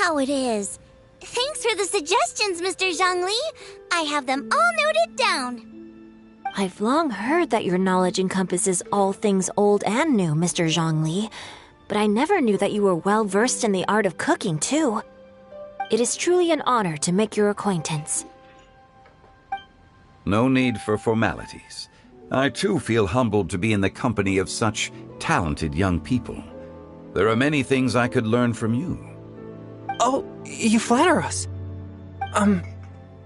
how it is. Thanks for the suggestions, Mr. Zhongli. I have them all noted down. I've long heard that your knowledge encompasses all things old and new, Mr. Zhongli, but I never knew that you were well versed in the art of cooking, too. It is truly an honor to make your acquaintance. No need for formalities. I too feel humbled to be in the company of such talented young people. There are many things I could learn from you. Oh, you flatter us.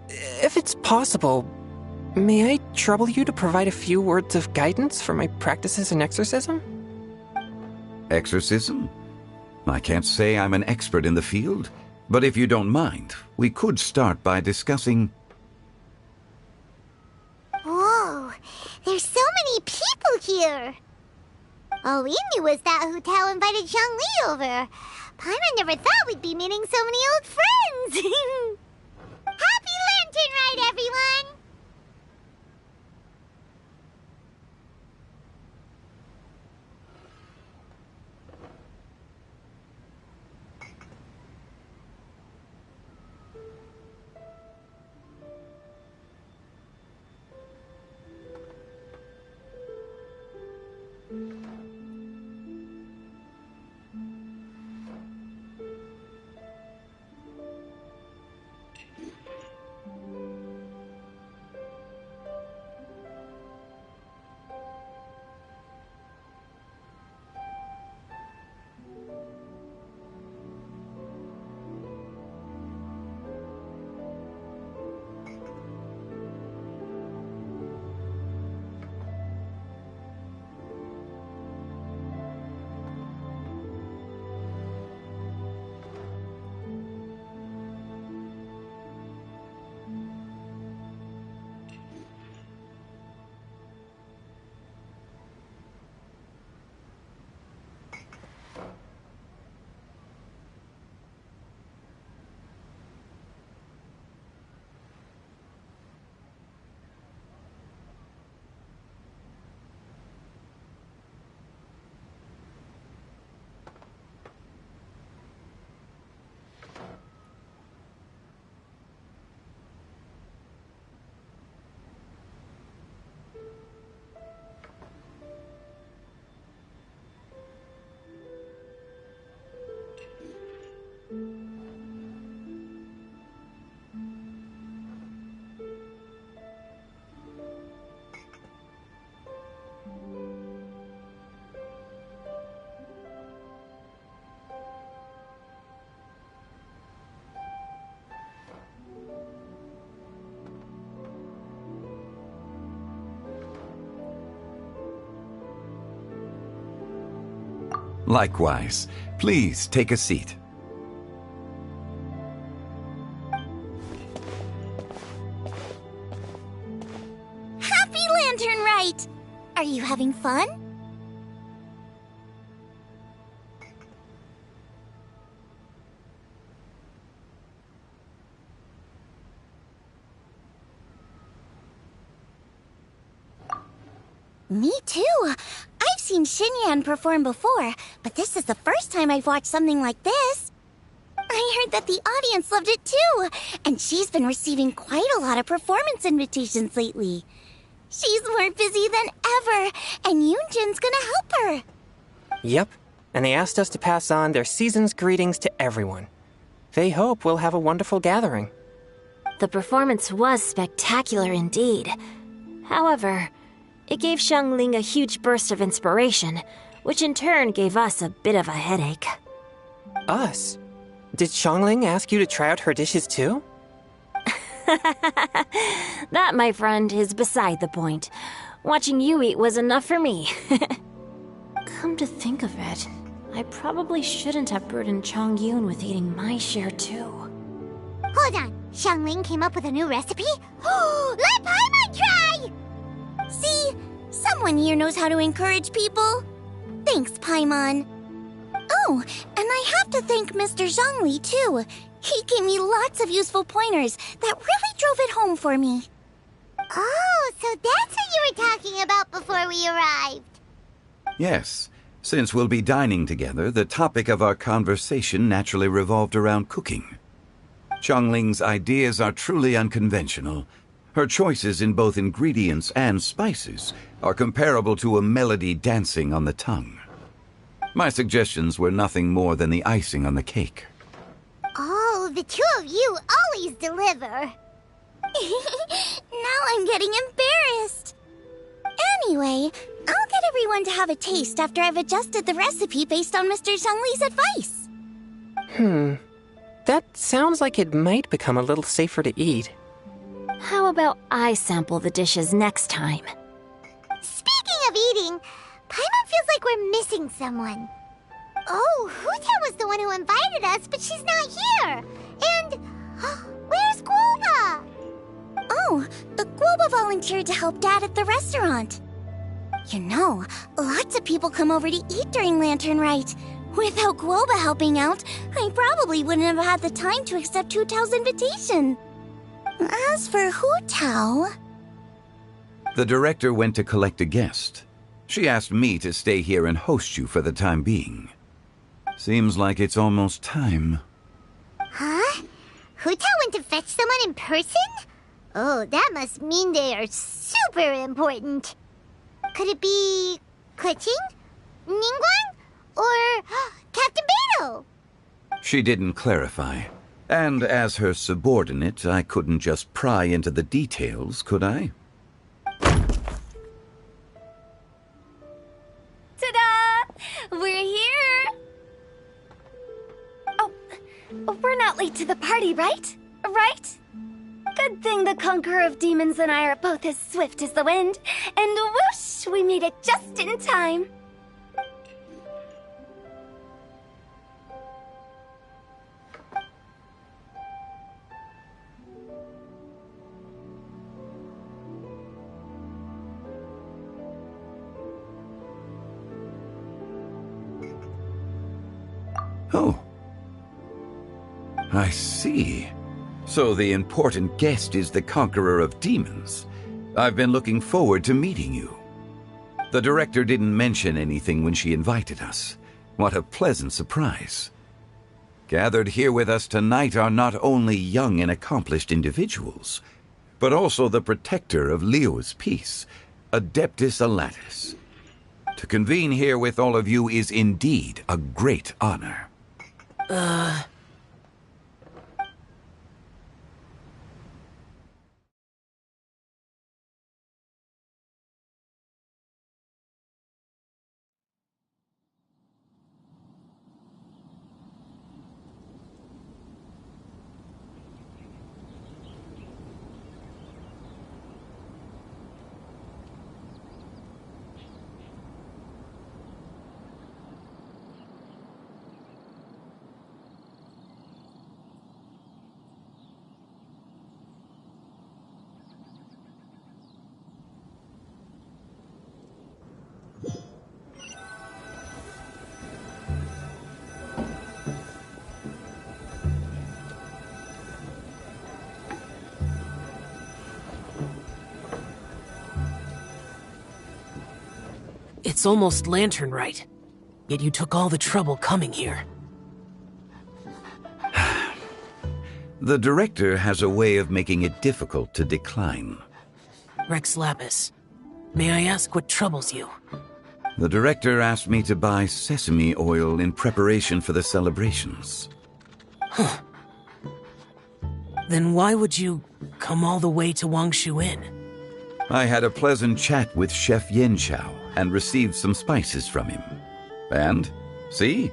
If it's possible, may I trouble you to provide a few words of guidance for my practices in exorcism? Exorcism? I can't say I'm an expert in the field, but if you don't mind, we could start by discussing... Whoa, there's so many people here. All we knew was that Hu Tao invited Zhongli over. Paimon never thought we'd be meeting so many old friends. Happy Lantern Ride, everyone! Likewise. Please take a seat. Happy Lantern Rite! Are you having fun? Me too. I've seen Xinyan perform before, but this is the first time I've watched something like this. I heard that the audience loved it too, and she's been receiving quite a lot of performance invitations lately. She's more busy than ever, and Yoonjin's gonna help her. Yep, and they asked us to pass on their season's greetings to everyone. They hope we'll have a wonderful gathering. The performance was spectacular indeed. However, it gave Xiangling a huge burst of inspiration, which in turn gave us a bit of a headache. Us? Did Xiangling ask you to try out her dishes too? That, my friend, is beside the point. Watching you eat was enough for me. Come to think of it, I probably shouldn't have burdened Chongyun with eating my share too. Hold on, Xiangling came up with a new recipe? Let Paimon try! See, someone here knows how to encourage people. Thanks, Paimon. Oh, and I have to thank Mr. Zhongli, too. He gave me lots of useful pointers that really drove it home for me. Oh, so that's what you were talking about before we arrived. Yes, Since we'll be dining together, the topic of our conversation naturally revolved around cooking. Xiangling's ideas are truly unconventional. Her choices in both ingredients and spices are comparable to a melody dancing on the tongue. My suggestions were nothing more than the icing on the cake. Oh, the two of you always deliver. Now I'm getting embarrassed. Anyway, I'll get everyone to have a taste after I've adjusted the recipe based on Mr. Zhongli's advice. That sounds like it might become a little safer to eat. How about I sample the dishes next time? Speaking of eating, Paimon feels like we're missing someone. Oh, Huta was the one who invited us, but she's not here. And where's Guoba? Oh, Guoba volunteered to help Dad at the restaurant. You know, lots of people come over to eat during Lantern Rite. Without Guoba helping out, I probably wouldn't have had the time to accept Hu Tao's invitation. As for Hu Tao... The director went to collect a guest. She asked me to stay here and host you for the time being. Seems like it's almost time. Huh? Hu Tao went to fetch someone in person? Oh, that must mean they are super important. Could it be... Keqing? Ningguang? Or Captain Beidou? She didn't clarify. And as her subordinate, I couldn't just pry into the details, could I? Ta-da! We're here! Oh, we're not late to the party, right? Right? Good thing the Conqueror of Demons and I are both as swift as the wind. And whoosh, we made it just in time. Oh. I see. So the important guest is the Conqueror of Demons. I've been looking forward to meeting you. The director didn't mention anything when she invited us. What a pleasant surprise. Gathered here with us tonight are not only young and accomplished individuals, but also the protector of Leo's peace, Adeptus Alatus. To convene here with all of you is indeed a great honor. It's almost Lantern Rite, yet you took all the trouble coming here. The director has a way of making it difficult to decline. Rex Lapis, may I ask what troubles you? The director asked me to buy sesame oil in preparation for the celebrations. Then why would you come all the way to Wangshu Inn? I had a pleasant chat with Chef Yanchao and received some spices from him. And, see?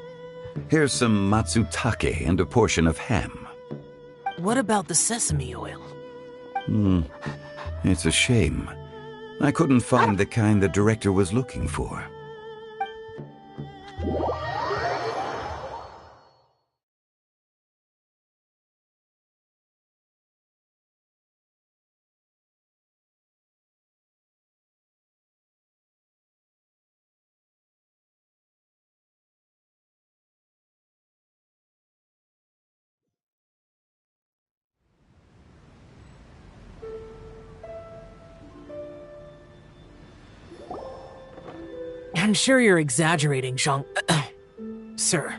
Here's some matsutake and a portion of ham. What about the sesame oil? It's a shame. I couldn't find the kind the director was looking for. I'm sure you're exaggerating, Zhang... Sir.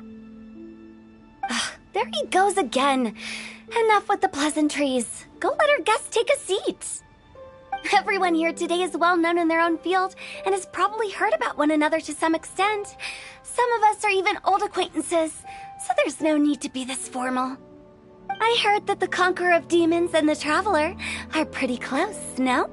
There he goes again. Enough with the pleasantries. Go let our guests take a seat. Everyone here today is well known in their own field and has probably heard about one another to some extent. Some of us are even old acquaintances, so there's no need to be this formal. I heard that the Conqueror of Demons and the Traveler are pretty close, no?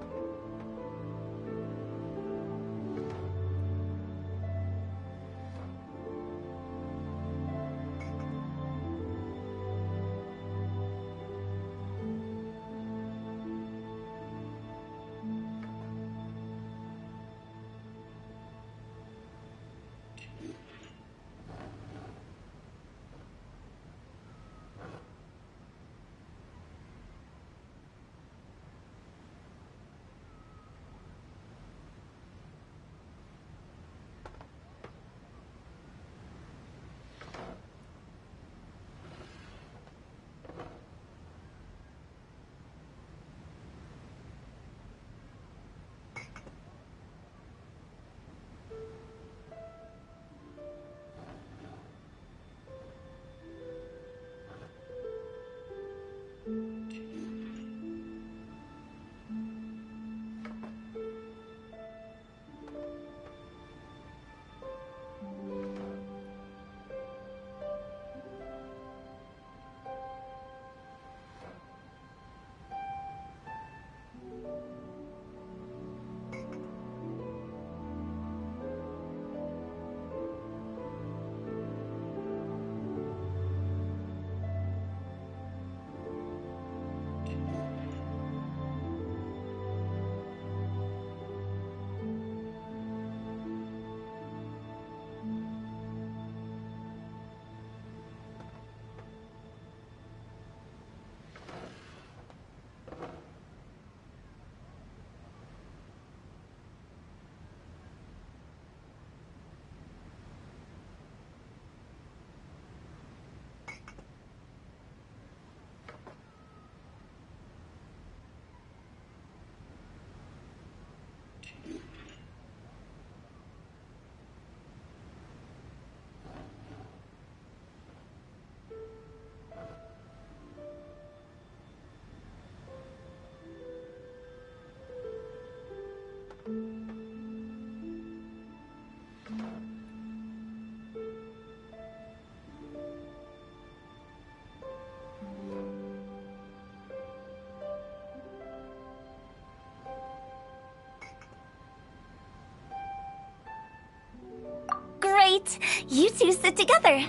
Great! You two sit together.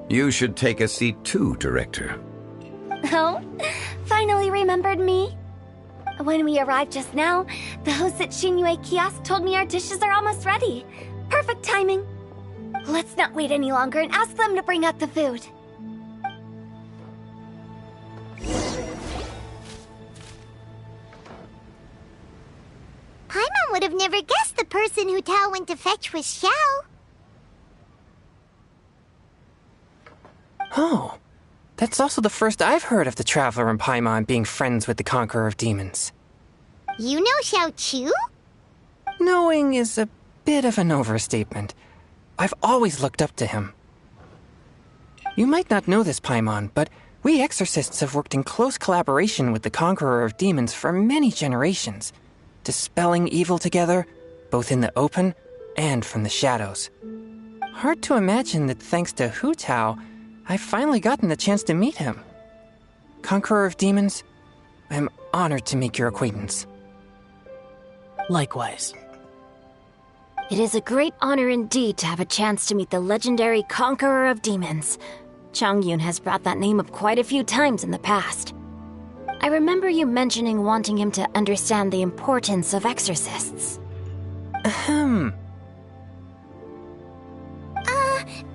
You should take a seat too, Director. Oh, finally remembered me? When we arrived just now, the hosts at Xinyue Kiosk told me our dishes are almost ready. Perfect timing. Let's not wait any longer and ask them to bring out the food. Paimon would have never guessed the person who Tao went to fetch was Xiao. Oh, that's also the first I've heard of the Traveler and Paimon being friends with the Conqueror of Demons. You know Xiao Chu? Knowing is a bit of an overstatement. I've always looked up to him. You might not know this, Paimon, but we exorcists have worked in close collaboration with the Conqueror of Demons for many generations, dispelling evil together, both in the open and from the shadows. Hard to imagine that thanks to Hu Tao, I've finally gotten the chance to meet him. Conqueror of Demons, I'm honored to make your acquaintance. Likewise. It is a great honor indeed to have a chance to meet the legendary Conqueror of Demons. Changyun has brought that name up quite a few times in the past. I remember you mentioning wanting him to understand the importance of exorcists.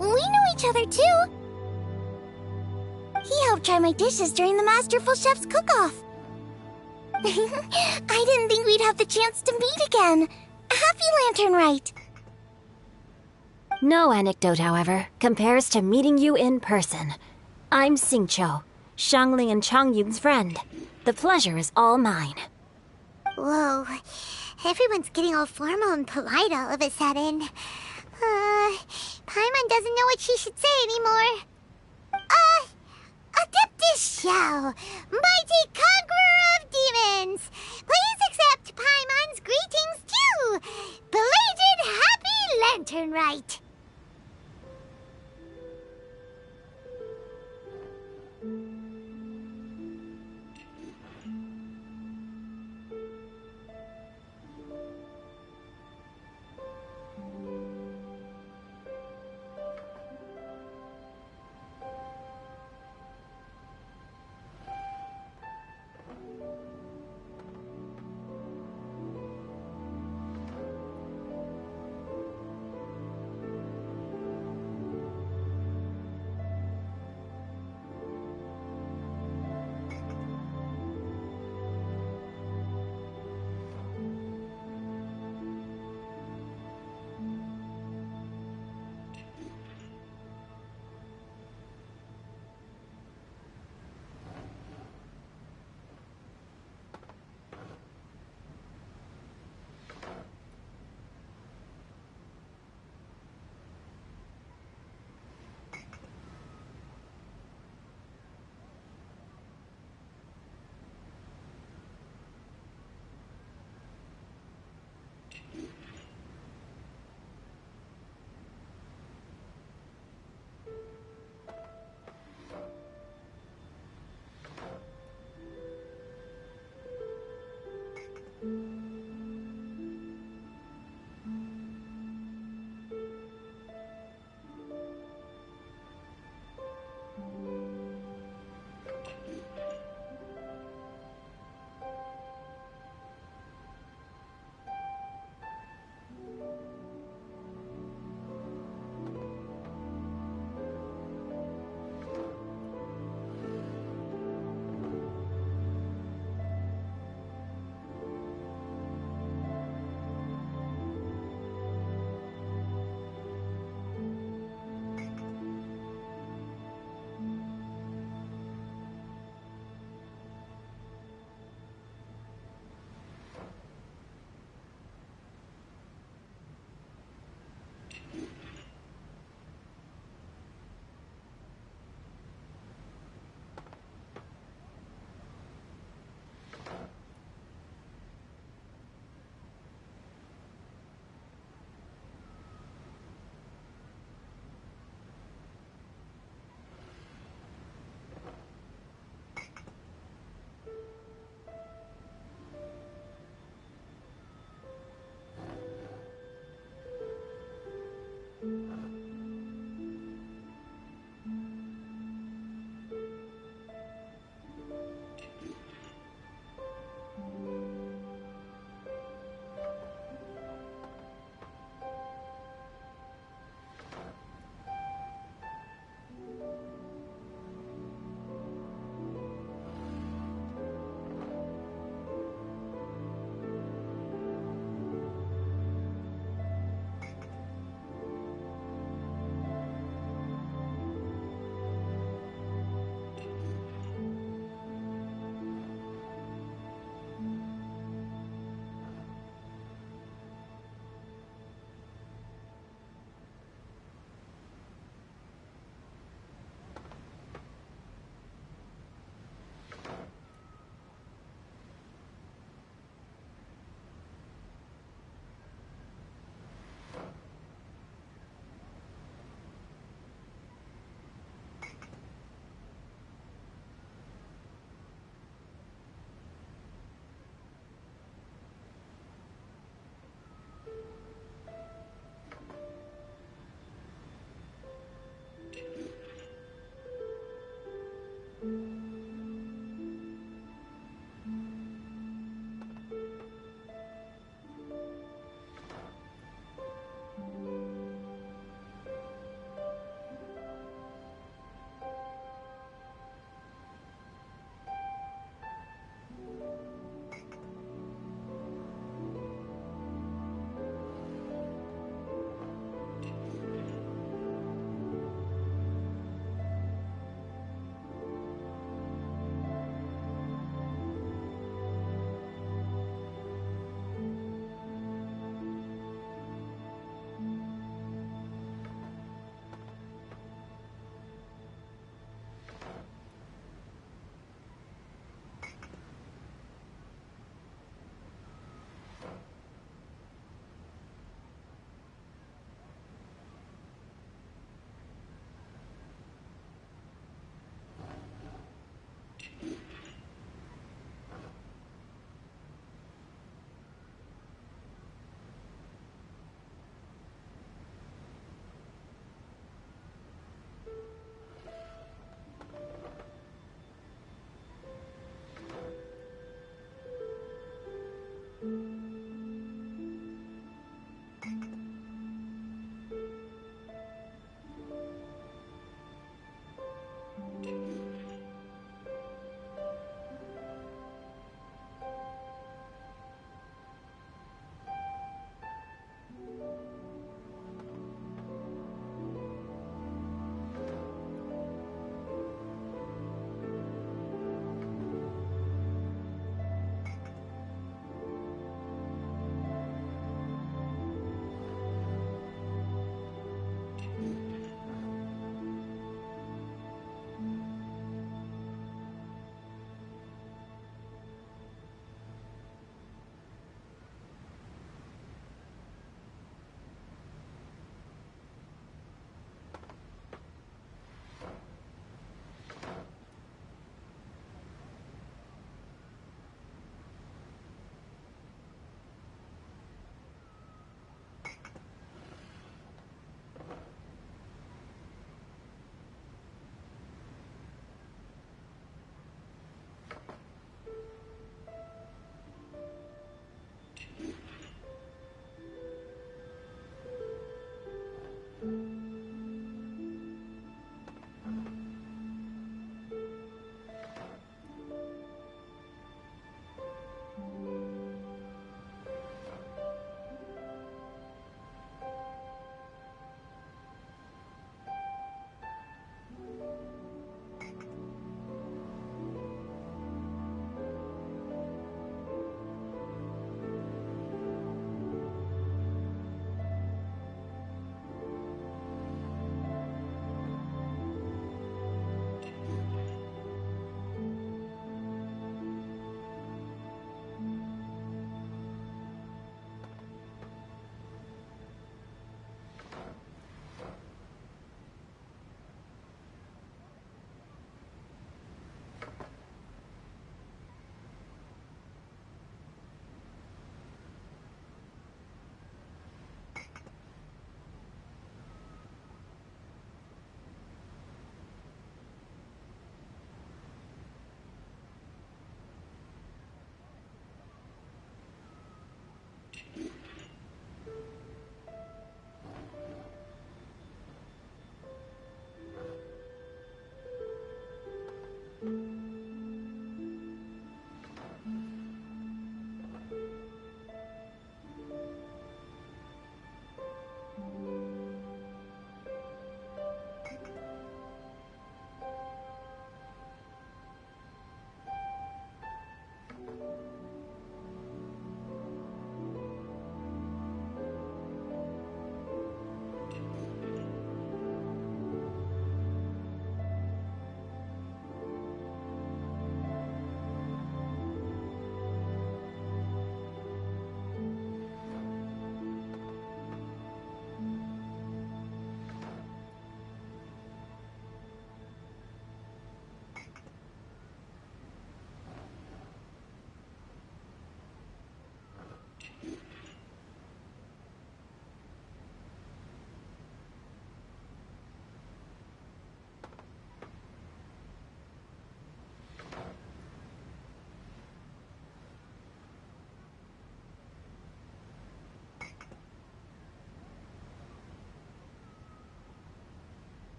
We know each other too. He helped try my dishes during the Masterful Chef's cook-off. I didn't think we'd have the chance to meet again. Happy Lantern Rite! No anecdote, however, compares to meeting you in person. I'm Xingqiu, Shangli and Changyun's friend. The pleasure is all mine. Whoa. Everyone's getting all formal and polite all of a sudden. Paimon doesn't know what she should say anymore. Adeptus Shell, mighty conqueror of demons, please accept Paimon's greetings too. Belated Happy Lantern Rite.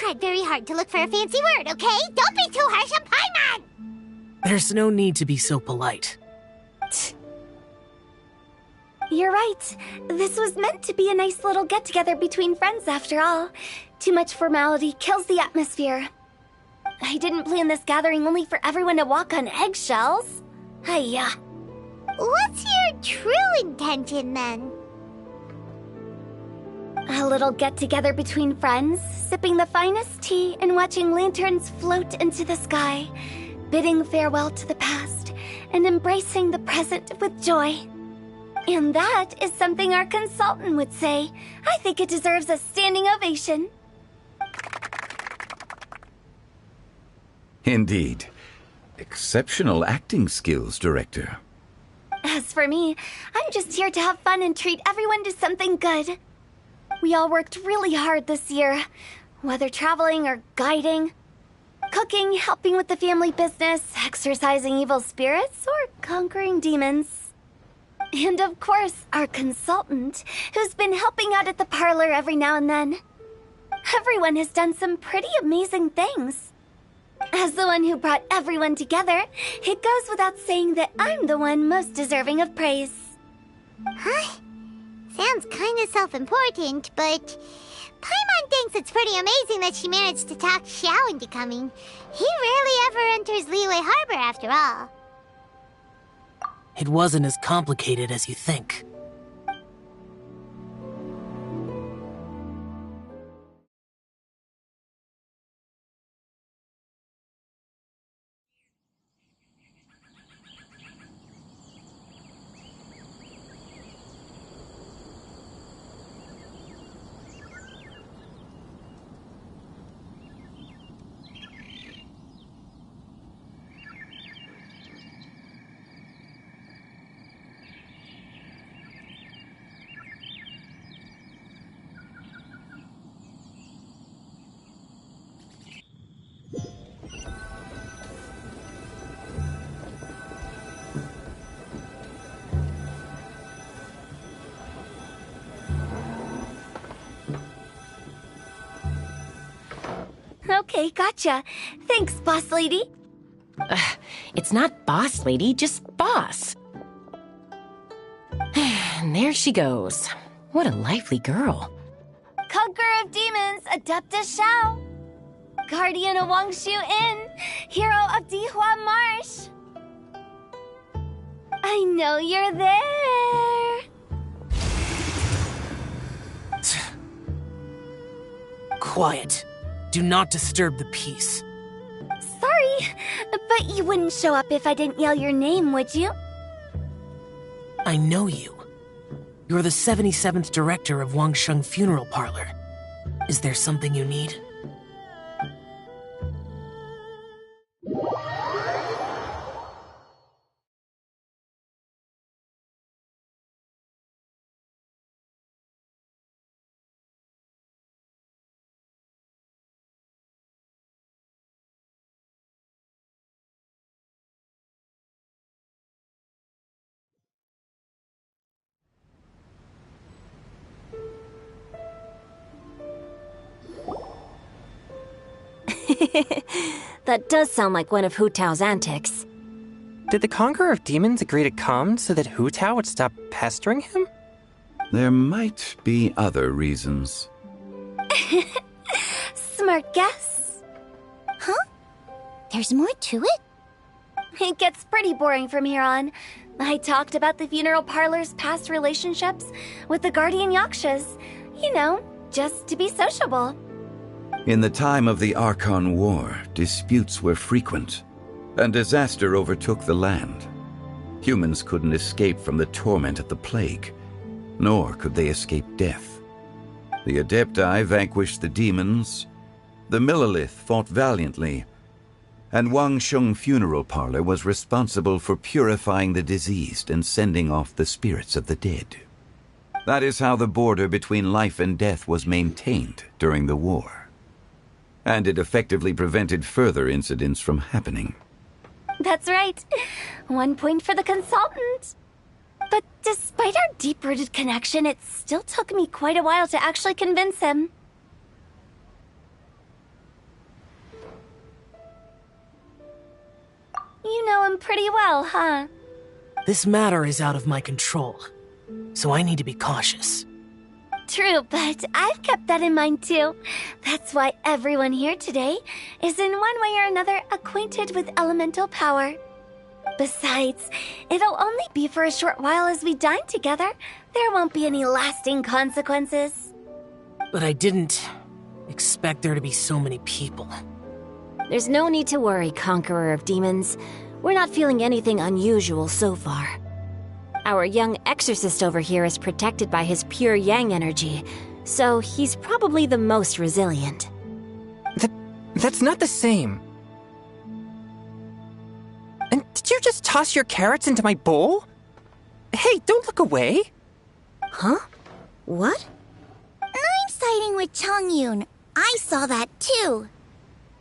tried very hard to look for a fancy word, okay? Don't be too harsh on Paimon! There's no need to be so polite. You're right. This was meant to be a nice little get-together between friends after all. Too much formality kills the atmosphere. I didn't plan this gathering only for everyone to walk on eggshells. Hiya. What's your true intention, then? A little get-together between friends, sipping the finest tea and watching lanterns float into the sky, bidding farewell to the past and embracing the present with joy. And that is something our consultant would say. I think it deserves a standing ovation. Indeed. Exceptional acting skills, Director. As for me, I'm just here to have fun and treat everyone to something good. We all worked really hard this year, whether traveling or guiding, cooking, helping with the family business, exorcising evil spirits, or conquering demons. And of course, our consultant, who's been helping out at the parlor every now and then. Everyone has done some pretty amazing things. As the one who brought everyone together, it goes without saying that I'm the one most deserving of praise. Huh? Sounds kind of self-important, but Paimon thinks it's pretty amazing that she managed to talk Xiao into coming. He rarely ever enters Liyue Harbor after all. It wasn't as complicated as you think. Okay, gotcha. Thanks, boss lady. It's not boss lady, just boss. And there she goes. What a lively girl. Conqueror of demons, Adeptus Xiao. Guardian of Wangshu Inn, hero of Dihua Marsh. I know you're there. Quiet. Do not disturb the peace. Sorry, but you wouldn't show up if I didn't yell your name, would you? I know you. You're the 77th director of Wangsheng Funeral Parlor. Is there something you need? That does sound like one of Hu Tao's antics. Did the Conqueror of Demons agree to come so that Hu Tao would stop pestering him? There might be other reasons. Smart guess. Huh? There's more to it? It gets pretty boring from here on. I talked about the funeral parlor's past relationships with the guardian yakshas. You know, just to be sociable. In the time of the Archon War, disputes were frequent, and disaster overtook the land. Humans couldn't escape from the torment of the plague, nor could they escape death. The Adepti vanquished the demons, the Millelith fought valiantly, and Wangsheng Funeral Parlor was responsible for purifying the diseased and sending off the spirits of the dead. That is how the border between life and death was maintained during the war. And it effectively prevented further incidents from happening. That's right. 1 point for the consultant. But despite our deep-rooted connection, it still took me quite a while to actually convince him. You know him pretty well, huh? This matter is out of my control, so I need to be cautious. True, but I've kept that in mind too. That's why everyone here today is in one way or another acquainted with elemental power. Besides, it'll only be for a short while as we dine together. There won't be any lasting consequences. But I didn't expect there to be so many people. There's no need to worry, Conqueror of Demons. We're not feeling anything unusual so far. Our young exorcist over here is protected by his pure yang energy, so he's probably the most resilient. That's not the same. And did you just toss your carrots into my bowl? Hey, don't look away. Huh? What? I'm siding with Chongyun. I saw that too.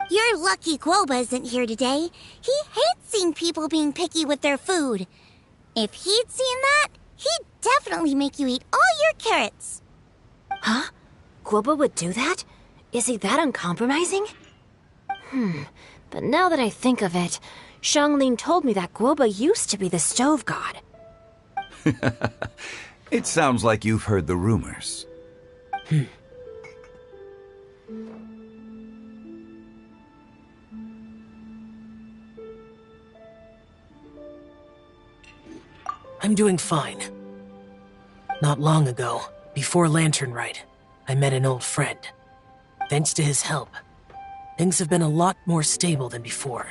You're lucky Guoba isn't here today. He hates seeing people being picky with their food. If he'd seen that, he'd definitely make you eat all your carrots. Huh? Guoba would do that? Is he that uncompromising? But now that I think of it, Xianglin told me that Guoba used to be the stove god. It sounds like you've heard the rumors. I'm doing fine. Not long ago, before Lantern Rite, I met an old friend. Thanks to his help, things have been a lot more stable than before.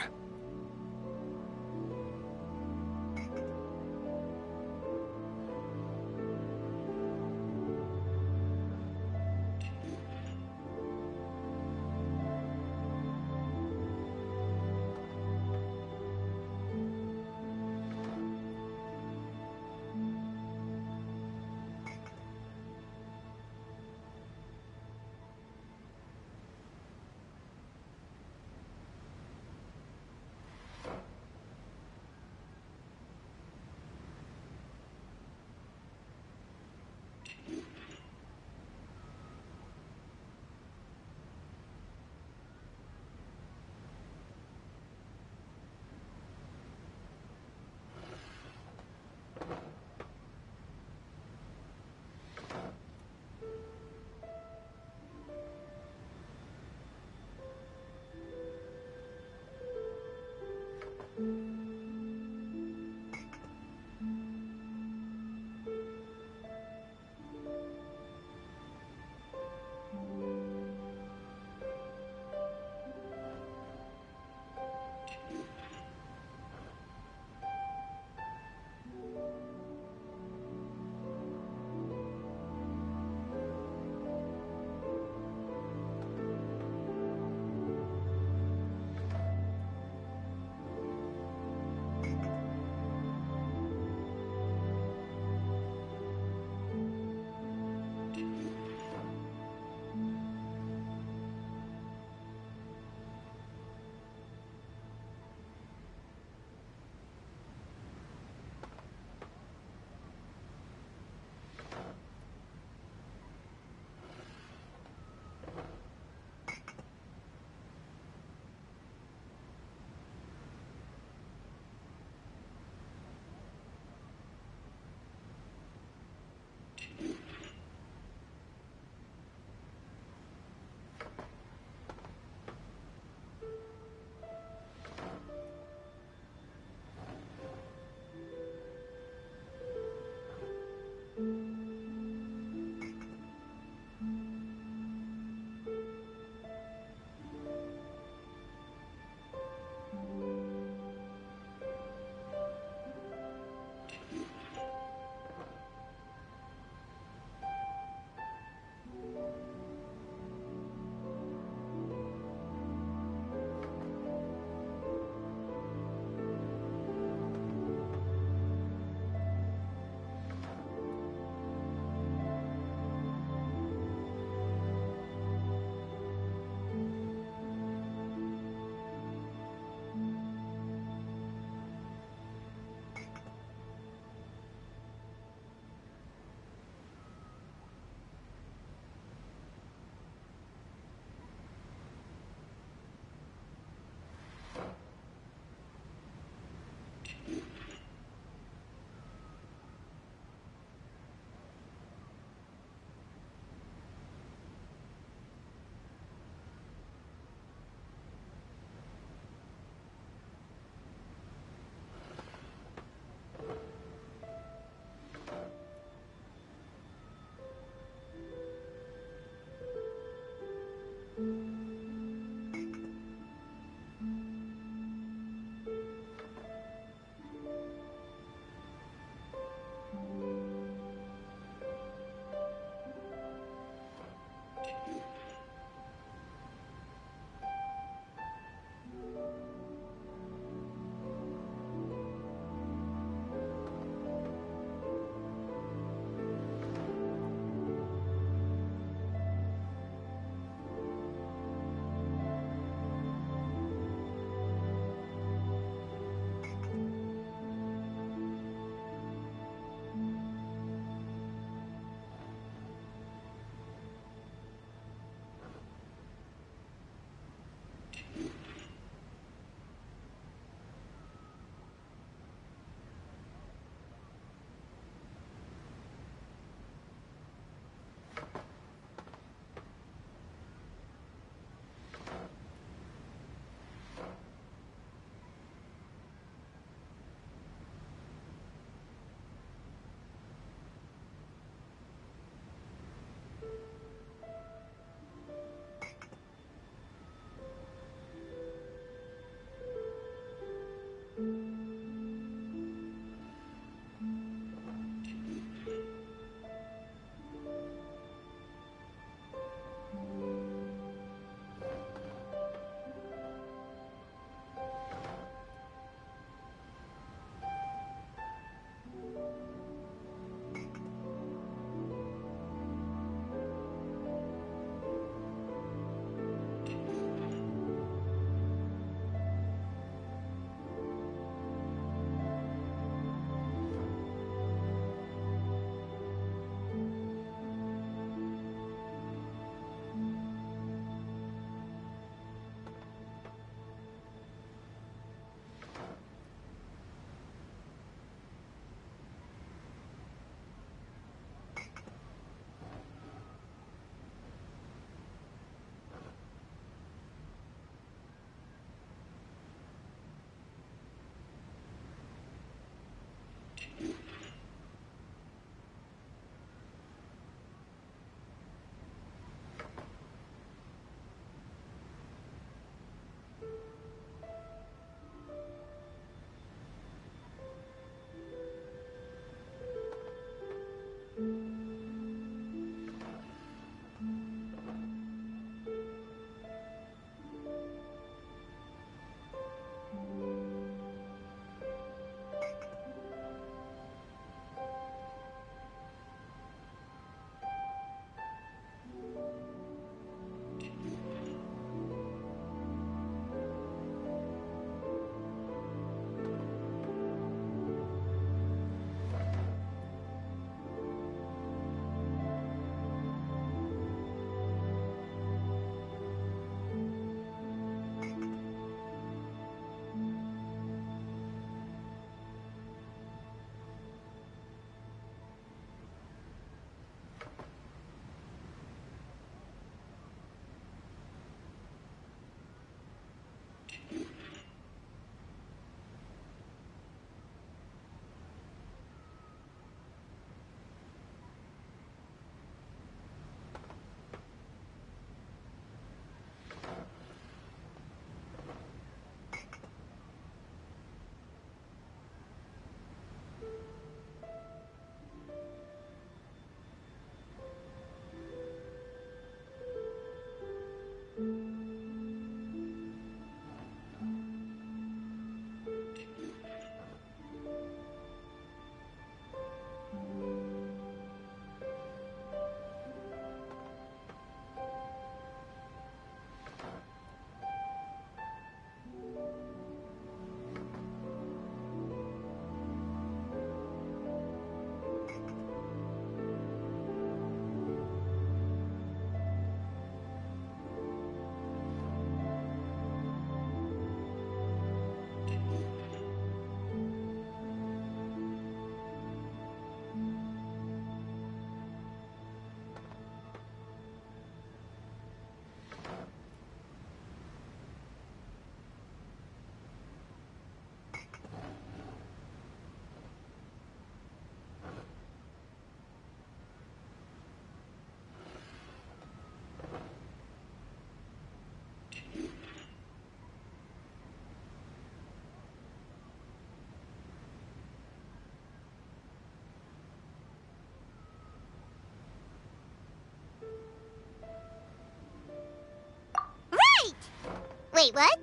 Wait, what?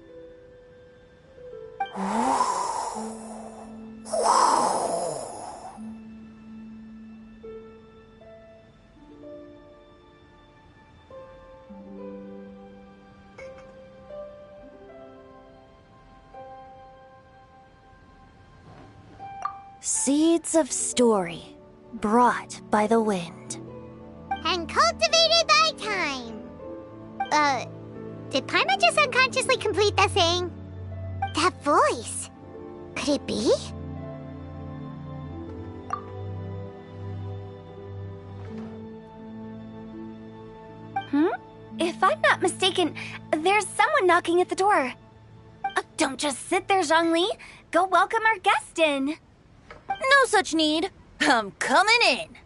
Seeds of story, brought by the wind. And cultivated by time. Did Paimon just unconsciously complete that saying? That voice. Could it be? If I'm not mistaken, there's someone knocking at the door. Don't just sit there, Zhongli. Go welcome our guest in. No such need. I'm coming in.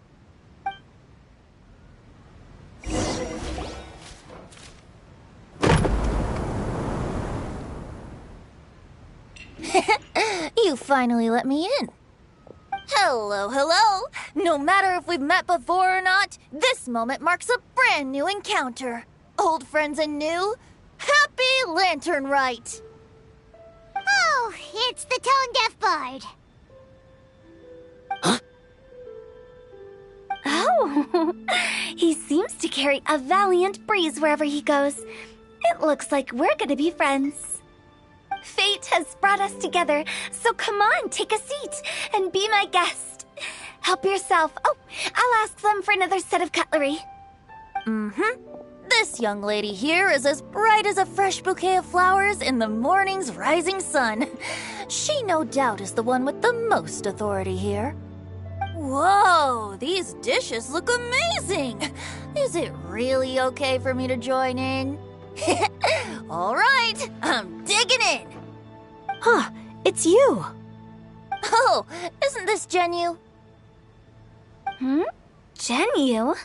You finally let me in. Hello, hello. No matter if we've met before or not, this moment marks a brand new encounter. Old friends and new. Happy Lantern Rite. Oh, it's the tone-deaf bard. Oh, he seems to carry a valiant breeze wherever he goes. It looks like we're gonna be friends. Fate has brought us together, so come on, take a seat and be my guest. Help yourself. Oh, I'll ask them for another set of cutlery. This young lady here is as bright as a fresh bouquet of flowers in the morning's rising sun. She no doubt is the one with the most authority here. Whoa, these dishes look amazing! Is it really okay for me to join in? All right, I'm digging in! Huh, it's you! Oh, isn't this Genu? Genu?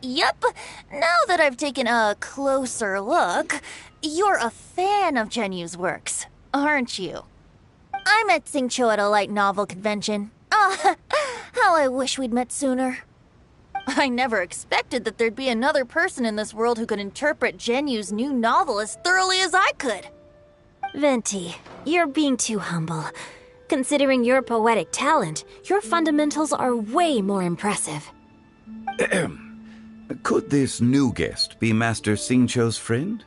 Yep. Now that I've taken a closer look, you're a fan of Genu's works, aren't you? I met Xingqiu at a light novel convention. Ah, how I wish we'd met sooner. I never expected that there'd be another person in this world who could interpret Genu's new novel as thoroughly as I could. Venti, you're being too humble. Considering your poetic talent, your fundamentals are way more impressive. Could this new guest be Master Xingqiu's friend?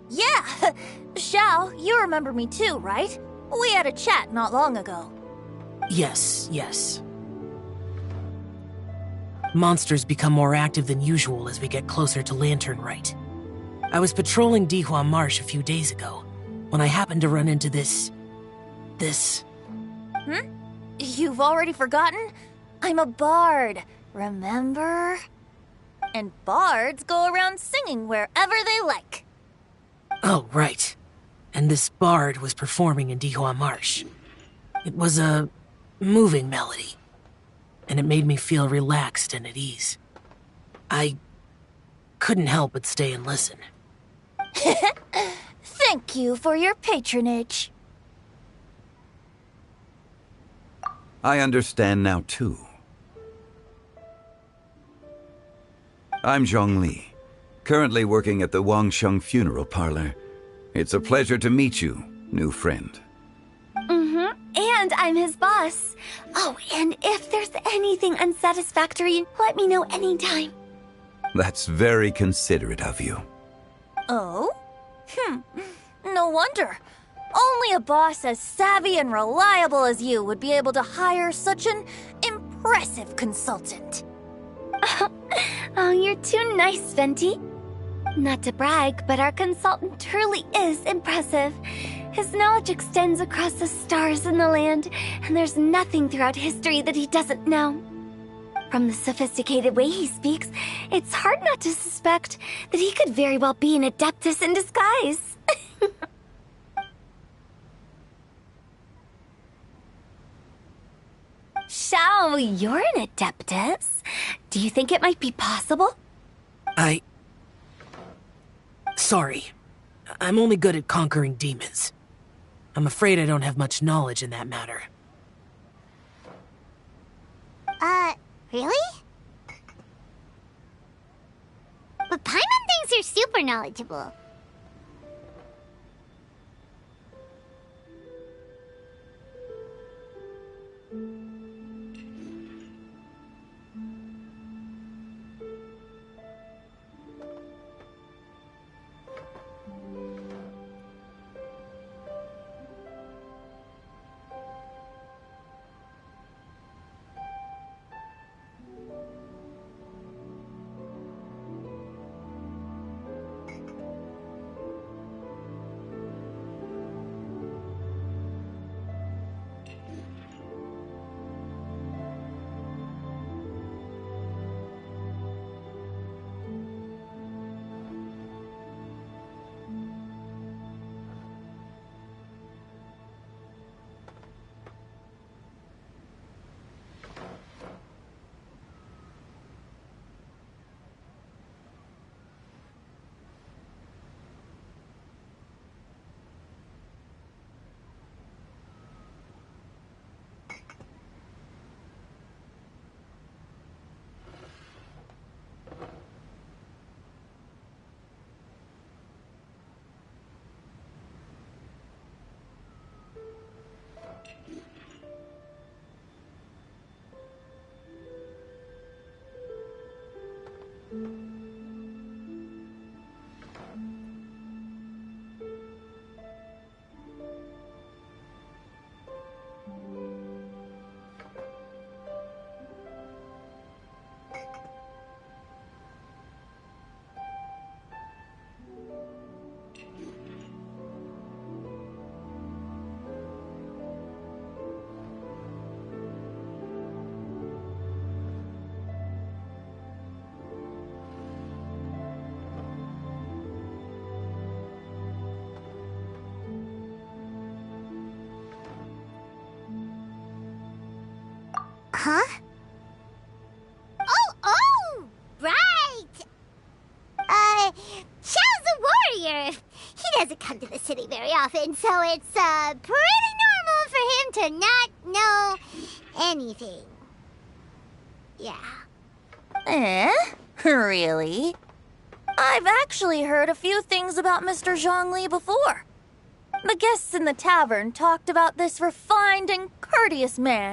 Yeah! Xiao, you remember me too, right? We had a chat not long ago. Yes. Monsters become more active than usual as we get closer to Lantern Rite. I was patrolling Dihua Marsh a few days ago, when I happened to run into this... You've already forgotten? I'm a bard, remember? And bards go around singing wherever they like. Oh, right. And this bard was performing in Dihua Marsh. It was a moving melody, and it made me feel relaxed and at ease. I couldn't help but stay and listen. Thank you for your patronage. I understand now, too. I'm Zhongli, currently working at the Wangsheng Funeral Parlor. It's a pleasure to meet you, new friend. And I'm his boss. Oh, and if there's anything unsatisfactory, let me know anytime. That's very considerate of you. Oh? No wonder. Only a boss as savvy and reliable as you would be able to hire such an impressive consultant. Oh, you're too nice, Venti. Not to brag, but our consultant truly is impressive. His knowledge extends across the stars and the land, and there's nothing throughout history that he doesn't know. From the sophisticated way he speaks, it's hard not to suspect that he could very well be an adeptus in disguise. Xiao, you're an adeptus. Do you think it might be possible? Sorry. I'm only good at conquering demons. I'm afraid I don't have much knowledge in that matter. Really? But Paimon thinks you're super knowledgeable. Huh? Oh, right! Xiao's a warrior. He doesn't come to the city very often, so it's, pretty normal for him to not know anything. Yeah. Really? I've actually heard a few things about Mr. Zhongli before. The guests in the tavern talked about this refined and courteous man